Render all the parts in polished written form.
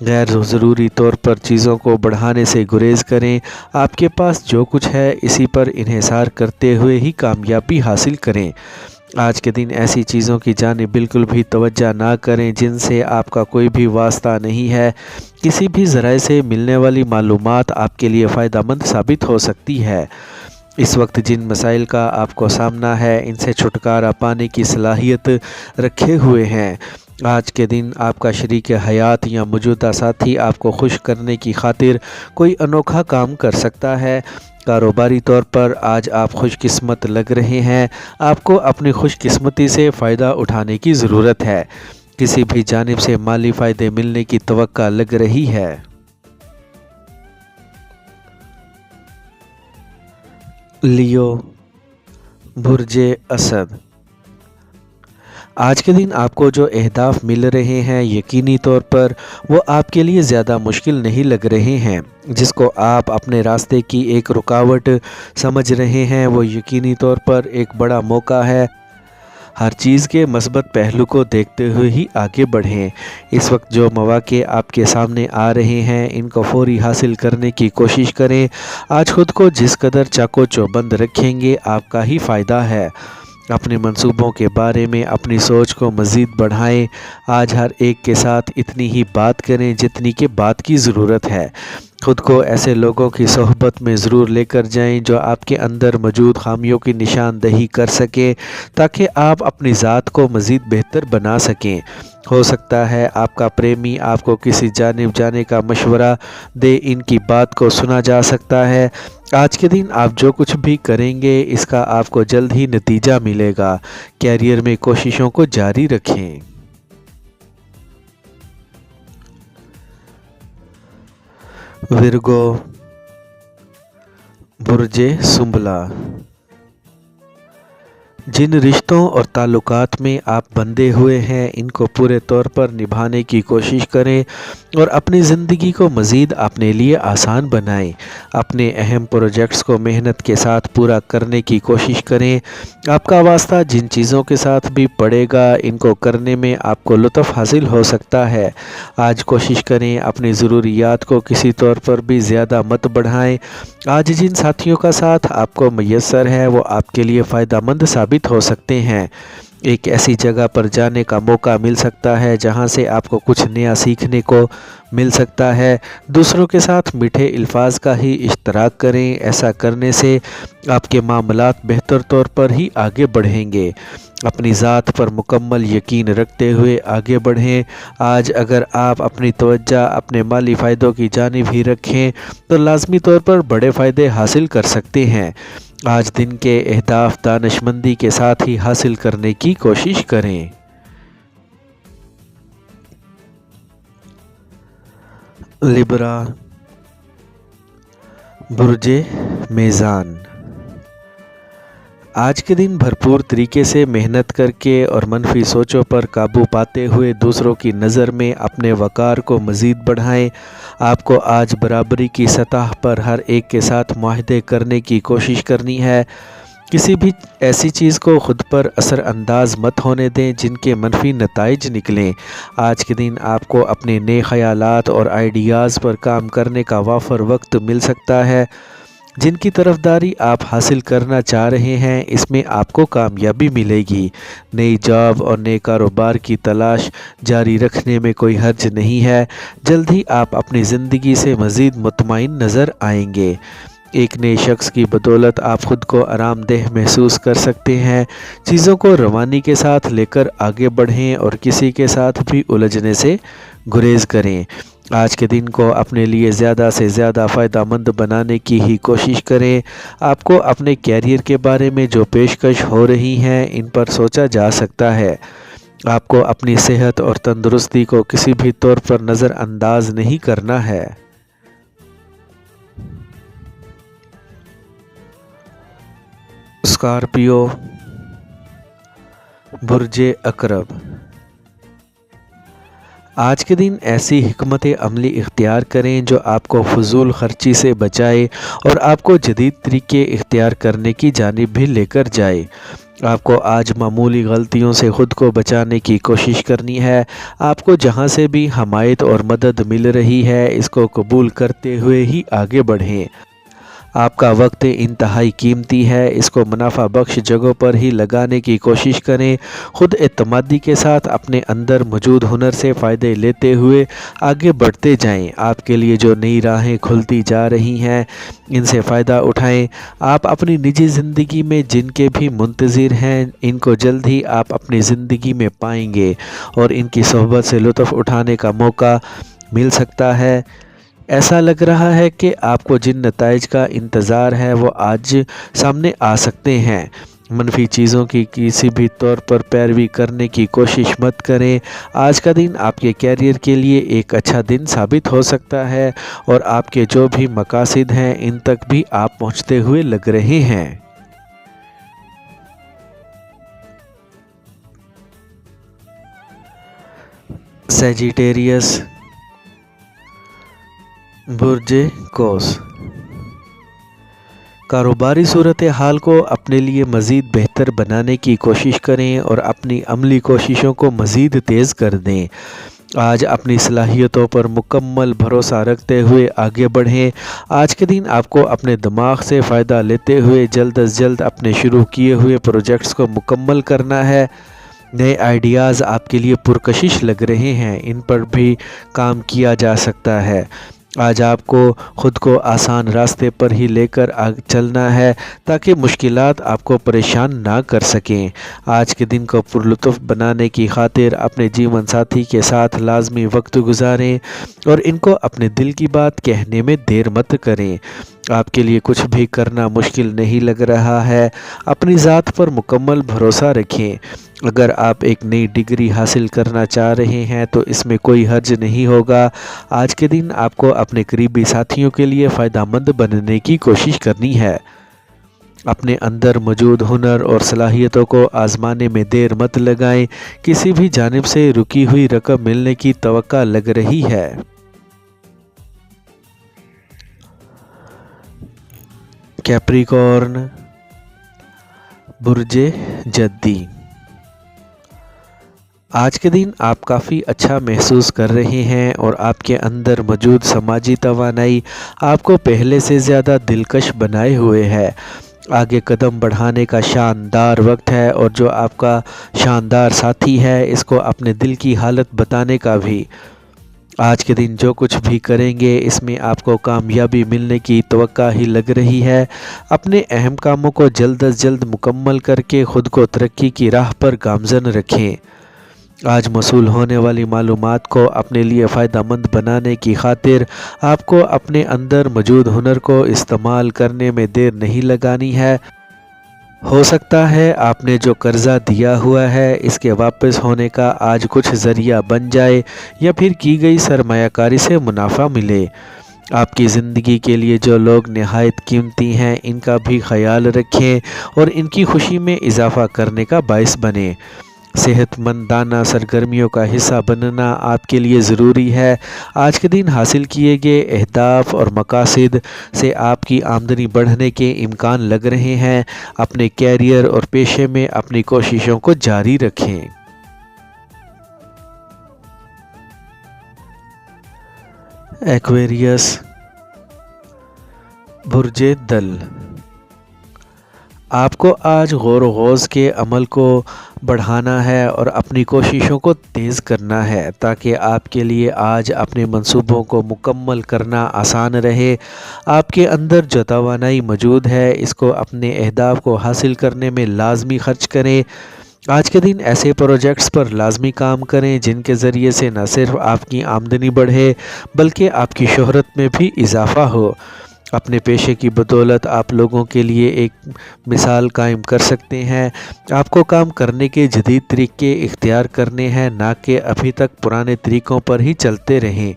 غیر ضروری طور پر چیزوں کو بڑھانے سے گریز کریں۔ آپ کے پاس جو کچھ ہے اسی پر انحصار کرتے ہوئے ہی کامیابی حاصل کریں۔ آج کے دن ایسی چیزوں کی جانب بالکل بھی توجہ نہ کریں جن سے آپ کا کوئی بھی واسطہ نہیں ہے۔ کسی بھی ذرائع سے ملنے والی معلومات آپ کے لیے فائدہ مند ثابت ہو سکتی ہے۔ اس وقت جن مسائل کا آپ کو سامنا ہے ان سے چھٹکارا پانے کی صلاحیت رکھے ہوئے ہیں۔ آج کے دن آپ کا شریک حیات یا موجودہ ساتھی آپ کو خوش کرنے کی خاطر کوئی انوکھا کام کر سکتا ہے۔ کاروباری طور پر آج آپ خوش قسمت لگ رہے ہیں۔ آپ کو اپنی خوش قسمتی سے فائدہ اٹھانے کی ضرورت ہے۔ کسی بھی جانب سے مالی فائدے ملنے کی توقع لگ رہی ہے۔ لیو، برج اسد، آج کے دن آپ کو جو اہداف مل رہے ہیں یقینی طور پر وہ آپ کے لیے زیادہ مشکل نہیں لگ رہے ہیں۔ جس کو آپ اپنے راستے کی ایک رکاوٹ سمجھ رہے ہیں وہ یقینی طور پر ایک بڑا موقع ہے۔ ہر چیز کے مثبت پہلو کو دیکھتے ہوئے ہی آگے بڑھیں۔ اس وقت جو مواقع آپ کے سامنے آ رہے ہیں ان کو فوری حاصل کرنے کی کوشش کریں۔ آج خود کو جس قدر چاق و چوبند رکھیں گے آپ کا ہی فائدہ ہے۔ اپنے منصوبوں کے بارے میں اپنی سوچ کو مزید بڑھائیں۔ آج ہر ایک کے ساتھ اتنی ہی بات کریں جتنی کہ بات کی ضرورت ہے۔ خود کو ایسے لوگوں کی صحبت میں ضرور لے کر جائیں جو آپ کے اندر موجود خامیوں کی نشاندہی کر سکیں تاکہ آپ اپنی ذات کو مزید بہتر بنا سکیں۔ ہو سکتا ہے آپ کا پریمی آپ کو کسی جانب جانے کا مشورہ دے، ان کی بات کو سنا جا سکتا ہے۔ آج کے دن آپ جو کچھ بھی کریں گے اس کا آپ کو جلد ہی نتیجہ ملے گا۔ کیریئر میں کوششوں کو جاری رکھیں۔ ورگو، برج سنبلہ، جن رشتوں اور تعلقات میں آپ بندھے ہوئے ہیں ان کو پورے طور پر نبھانے کی کوشش کریں اور اپنی زندگی کو مزید اپنے لیے آسان بنائیں۔ اپنے اہم پروجیکٹس کو محنت کے ساتھ پورا کرنے کی کوشش کریں۔ آپ کا واسطہ جن چیزوں کے ساتھ بھی پڑے گا ان کو کرنے میں آپ کو لطف حاصل ہو سکتا ہے۔ آج کوشش کریں اپنی ضروریات کو کسی طور پر بھی زیادہ مت بڑھائیں۔ آج جن ساتھیوں کا ساتھ آپ کو میسر ہے وہ آپ کے لیے فائدہ مند ثابت ہو سکتے ہیں۔ ایک ایسی جگہ پر جانے کا موقع مل سکتا ہے جہاں سے آپ کو کچھ نیا سیکھنے کو مل سکتا ہے۔ دوسروں کے ساتھ میٹھے الفاظ کا ہی اشتراک کریں۔ ایسا کرنے سے آپ کے معاملات بہتر طور پر ہی آگے بڑھیں گے۔ اپنی ذات پر مکمل یقین رکھتے ہوئے آگے بڑھیں۔ آج اگر آپ اپنی توجہ اپنے مالی فائدوں کی جانب ہی رکھیں تو لازمی طور پر بڑے فائدے حاصل کر سکتے ہیں۔ آج دن کے اہداف دانش مندی کے ساتھ ہی حاصل کرنے کی کوشش کریں۔ لبرا، برج میزان، آج کے دن بھرپور طریقے سے محنت کر کے اور منفی سوچوں پر قابو پاتے ہوئے دوسروں کی نظر میں اپنے وقار کو مزید بڑھائیں۔ آپ کو آج برابری کی سطح پر ہر ایک کے ساتھ معاہدے کرنے کی کوشش کرنی ہے۔ کسی بھی ایسی چیز کو خود پر اثر انداز مت ہونے دیں جن کے منفی نتائج نکلیں۔ آج کے دن آپ کو اپنے نئے خیالات اور آئیڈیاز پر کام کرنے کا وافر وقت مل سکتا ہے۔ جن کی طرفداری آپ حاصل کرنا چاہ رہے ہیں اس میں آپ کو کامیابی ملے گی۔ نئی جاب اور نئے کاروبار کی تلاش جاری رکھنے میں کوئی حرج نہیں ہے۔ جلد ہی آپ اپنی زندگی سے مزید مطمئن نظر آئیں گے۔ ایک نئے شخص کی بدولت آپ خود کو آرام دہ محسوس کر سکتے ہیں۔ چیزوں کو روانی کے ساتھ لے کر آگے بڑھیں اور کسی کے ساتھ بھی الجھنے سے گریز کریں۔ آج کے دن کو اپنے لیے زیادہ سے زیادہ فائدہ مند بنانے کی ہی کوشش کریں۔ آپ کو اپنے کیریئر کے بارے میں جو پیشکش ہو رہی ہیں ان پر سوچا جا سکتا ہے۔ آپ کو اپنی صحت اور تندرستی کو کسی بھی طور پر نظر انداز نہیں کرنا ہے۔ اسکارپیو، برج عقرب، آج کے دن ایسی حکمت عملی اختیار کریں جو آپ کو فضول خرچی سے بچائے اور آپ کو جدید طریقے اختیار کرنے کی جانب بھی لے کر جائے۔ آپ کو آج معمولی غلطیوں سے خود کو بچانے کی کوشش کرنی ہے۔ آپ کو جہاں سے بھی حمایت اور مدد مل رہی ہے اس کو قبول کرتے ہوئے ہی آگے بڑھیں۔ آپ کا وقت انتہائی قیمتی ہے، اس کو منافع بخش جگہوں پر ہی لگانے کی کوشش کریں۔ خود اعتمادی کے ساتھ اپنے اندر موجود ہنر سے فائدے لیتے ہوئے آگے بڑھتے جائیں۔ آپ کے لیے جو نئی راہیں کھلتی جا رہی ہیں ان سے فائدہ اٹھائیں۔ آپ اپنی نجی زندگی میں جن کے بھی منتظر ہیں ان کو جلد ہی آپ اپنی زندگی میں پائیں گے اور ان کی صحبت سے لطف اٹھانے کا موقع مل سکتا ہے۔ ایسا لگ رہا ہے کہ آپ کو جن نتائج کا انتظار ہے وہ آج سامنے آ سکتے ہیں۔ منفی چیزوں کی کسی بھی طور پر پیروی کرنے کی کوشش مت کریں۔ آج کا دن آپ کے کیریئر کے لیے ایک اچھا دن ثابت ہو سکتا ہے اور آپ کے جو بھی مقاصد ہیں ان تک بھی آپ پہنچتے ہوئے لگ رہے ہیں۔ سیجیٹیریس، برج قوس۔ کاروباری صورتحال کو اپنے لیے مزید بہتر بنانے کی کوشش کریں اور اپنی عملی کوششوں کو مزید تیز کر دیں۔ آج اپنی صلاحیتوں پر مکمل بھروسہ رکھتے ہوئے آگے بڑھیں۔ آج کے دن آپ کو اپنے دماغ سے فائدہ لیتے ہوئے جلد از جلد اپنے شروع کیے ہوئے پروجیکٹس کو مکمل کرنا ہے۔ نئے آئیڈیاز آپ کے لیے پرکشش لگ رہے ہیں، ان پر بھی کام کیا جا سکتا ہے۔ آج آپ کو خود کو آسان راستے پر ہی لے کر چلنا ہے تاکہ مشکلات آپ کو پریشان نہ کر سکیں۔ آج کے دن کو پرلطف بنانے کی خاطر اپنے جیون ساتھی کے ساتھ لازمی وقت گزاریں اور ان کو اپنے دل کی بات کہنے میں دیر مت کریں۔ آپ کے لیے کچھ بھی کرنا مشکل نہیں لگ رہا ہے۔ اپنی ذات پر مکمل بھروسہ رکھیں۔ اگر آپ ایک نئی ڈگری حاصل کرنا چاہ رہے ہیں تو اس میں کوئی حرج نہیں ہوگا۔ آج کے دن آپ کو اپنے قریبی ساتھیوں کے لیے فائدہ مند بننے کی کوشش کرنی ہے۔ اپنے اندر موجود ہنر اور صلاحیتوں کو آزمانے میں دیر مت لگائیں۔ کسی بھی جانب سے رکی ہوئی رقم ملنے کی توقع لگ رہی ہے۔ کیپریکارن، برج جدی۔ آج کے دن آپ کافی اچھا محسوس کر رہے ہیں اور آپ کے اندر موجود سماجی توانائی آپ کو پہلے سے زیادہ دلکش بنائے ہوئے ہے۔ آگے قدم بڑھانے کا شاندار وقت ہے اور جو آپ کا شاندار ساتھی ہے اس کو اپنے دل کی حالت بتانے کا بھی۔ آج کے دن جو کچھ بھی کریں گے اس میں آپ کو کامیابی ملنے کی توقع ہی لگ رہی ہے۔ اپنے اہم کاموں کو جلد از جلد مکمل کر کے خود کو ترقی کی راہ پر گامزن رکھیں۔ آج موصول ہونے والی معلومات کو اپنے لیے فائدہ مند بنانے کی خاطر آپ کو اپنے اندر موجود ہنر کو استعمال کرنے میں دیر نہیں لگانی ہے۔ ہو سکتا ہے آپ نے جو قرضہ دیا ہوا ہے اس کے واپس ہونے کا آج کچھ ذریعہ بن جائے یا پھر کی گئی سرمایہ کاری سے منافع ملے۔ آپ کی زندگی کے لیے جو لوگ نہایت قیمتی ہیں ان کا بھی خیال رکھیں اور ان کی خوشی میں اضافہ کرنے کا باعث بنیں۔ صحت مندانہ سرگرمیوں کا حصہ بننا آپ کے لیے ضروری ہے۔ آج کے دن حاصل کیے گئے اہداف اور مقاصد سے آپ کی آمدنی بڑھنے کے امکان لگ رہے ہیں۔ اپنے کیریئر اور پیشے میں اپنی کوششوں کو جاری رکھیں۔ ایکویریس، برج دل۔ آپ کو آج غور و خوض کے عمل کو بڑھانا ہے اور اپنی کوششوں کو تیز کرنا ہے تاکہ آپ کے لیے آج اپنے منصوبوں کو مکمل کرنا آسان رہے۔ آپ کے اندر جو توانائی موجود ہے اس کو اپنے اہداف کو حاصل کرنے میں لازمی خرچ کریں۔ آج کے دن ایسے پروجیکٹس پر لازمی کام کریں جن کے ذریعے سے نہ صرف آپ کی آمدنی بڑھے بلکہ آپ کی شہرت میں بھی اضافہ ہو۔ اپنے پیشے کی بدولت آپ لوگوں کے لیے ایک مثال قائم کر سکتے ہیں۔ آپ کو کام کرنے کے جدید طریقے اختیار کرنے ہیں نہ کہ ابھی تک پرانے طریقوں پر ہی چلتے رہیں۔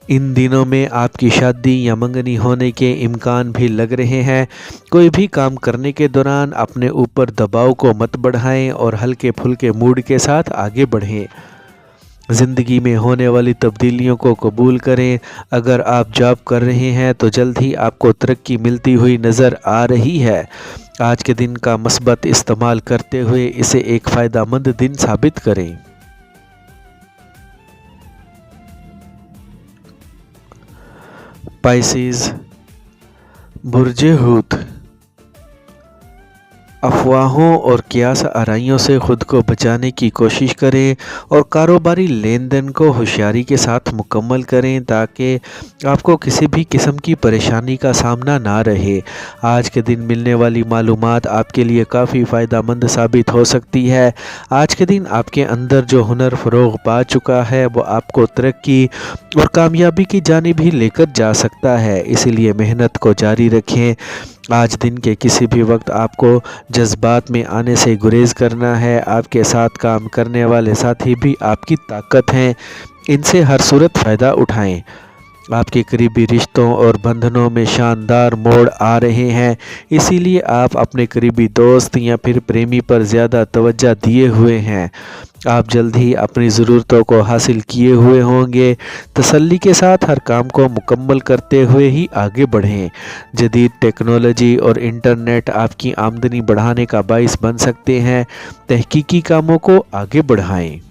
ان دنوں میں آپ کی شادی یا منگنی ہونے کے امکان بھی لگ رہے ہیں۔ کوئی بھی کام کرنے کے دوران اپنے اوپر دباؤ کو مت بڑھائیں اور ہلکے پھلکے موڈ کے ساتھ آگے بڑھیں۔ زندگی میں ہونے والی تبدیلیوں کو قبول کریں۔ اگر آپ جاب کر رہے ہیں تو جلد ہی آپ کو ترقی ملتی ہوئی نظر آ رہی ہے۔ آج کے دن کا مثبت استعمال کرتے ہوئے اسے ایک فائدہ مند دن ثابت کریں۔ پائسیز، برج حوت، افواہوں اور قیاس آرائیوں سے خود کو بچانے کی کوشش کریں اور کاروباری لین دین کو ہوشیاری کے ساتھ مکمل کریں تاکہ آپ کو کسی بھی قسم کی پریشانی کا سامنا نہ رہے۔ آج کے دن ملنے والی معلومات آپ کے لیے کافی فائدہ مند ثابت ہو سکتی ہے۔ آج کے دن آپ کے اندر جو ہنر فروغ پا چکا ہے وہ آپ کو ترقی اور کامیابی کی جانب ہی لے کر جا سکتا ہے، اسی لیے محنت کو جاری رکھیں۔ آج دن کے کسی بھی وقت آپ کو جذبات میں آنے سے گریز کرنا ہے۔ آپ کے ساتھ کام کرنے والے ساتھی بھی آپ کی طاقت ہیں، ان سے ہر صورت فائدہ اٹھائیں۔ آپ کے قریبی رشتوں اور بندھنوں میں شاندار موڑ آ رہے ہیں، اسی لیے آپ اپنے قریبی دوست یا پھر پریمی پر زیادہ توجہ دیے ہوئے ہیں۔ آپ جلد ہی اپنی ضرورتوں کو حاصل کیے ہوئے ہوں گے۔ تسلی کے ساتھ ہر کام کو مکمل کرتے ہوئے ہی آگے بڑھیں۔ جدید ٹیکنالوجی اور انٹرنیٹ آپ کی آمدنی بڑھانے کا باعث بن سکتے ہیں۔ تحقیقی کاموں کو آگے بڑھائیں۔